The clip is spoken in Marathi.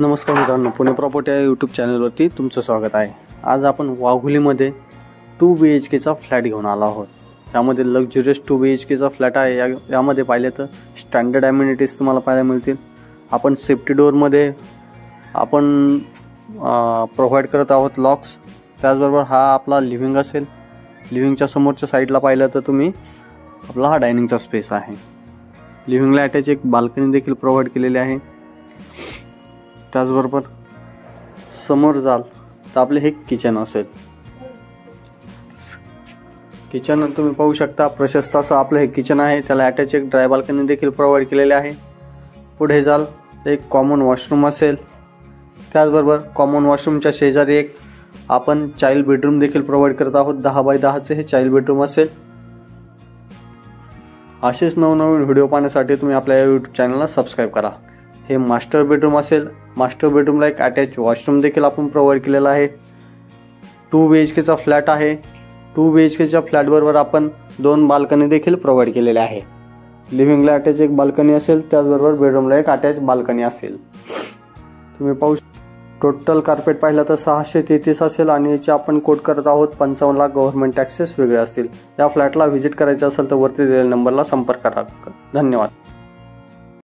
नमस्कार मित्रांनो, पुणे प्रॉपर्टी या यूट्यूब चॅनलवरती तुमचं स्वागत आहे। आज आपण वाघोलीमध्ये 2 BHK चा फ्लॅट घेऊन आलो आहोत। त्यामध्ये लक्झरियस 2 BHK चा फ्लॅट आहे। यामध्ये पाहिले तर स्टँडर्ड अमेनिटीज तुम्हाला पाहायला मिळतील। आपण सेफ्टी डोअरमध्ये आपण प्रोव्हाइड करत आहोत लॉक्स। त्याचबरोबर हा आपला लिव्हिंग असेल। लिव्हिंगच्या समोरच्या साईडला पाहिलं तर तुम्ही आपला हा डायनिंगचा स्पेस आहे। लिव्हिंगला अटॅच एक बाल्कनी देखील प्रोव्हाइड केलेली आहे। त्याचबरोबर समोर जाल तर आपले हे किचन असेल। किचन तुम्ही पाहू शकता, प्रशस्त असं आपलं हे किचन आहे। त्याला अटॅच एक ड्राय बाल्कनी देखील प्रोव्हाइड केलेले आहे। पुढे जाल तर एक कॉमन वॉशरूम असेल। त्याचबरोबर कॉमन वॉशरूमच्या शेजारी एक आपण चाइल्ड बेडरूम देखील प्रोव्हाइड करत आहोत। 10 बाय 10 चे हे चाइल्ड बेडरूम असेल। असेच नवनवीन व्हिडिओ पाहण्यासाठी तुम्ही आपल्या YouTube चॅनलला सबस्क्राइब करा। हे मास्टर बेडरूम असेल। मास्टर बेडरूमला एक अटॅच वॉशरूम देखील आपण प्रोव्हाइड केलेला आहे। 2 BHK चा फ्लॅट आहे। 2 BHK च्या फ्लॅट बरोबर आपण 2 बाल्कनी देखील प्रोव्हाइड केलेले आहे। लिव्हिंगला अटॅच एक बाल्कनी असेल। त्याचबरोबर बेडरूमला एक अटॅच बाल्कनी असेल। तुम्ही पाहू टोटल कार्पेट पाहिलं तर 633 असेल आणि याची आपण कोट करत आहोत 55 लाख गव्हर्नमेंट टॅक्सेस वेगळे असतील। या फ्लॅटला व्हिजिट करायचं असेल तर वरती दिलेल्या नंबरला संपर्क करा। धन्यवाद।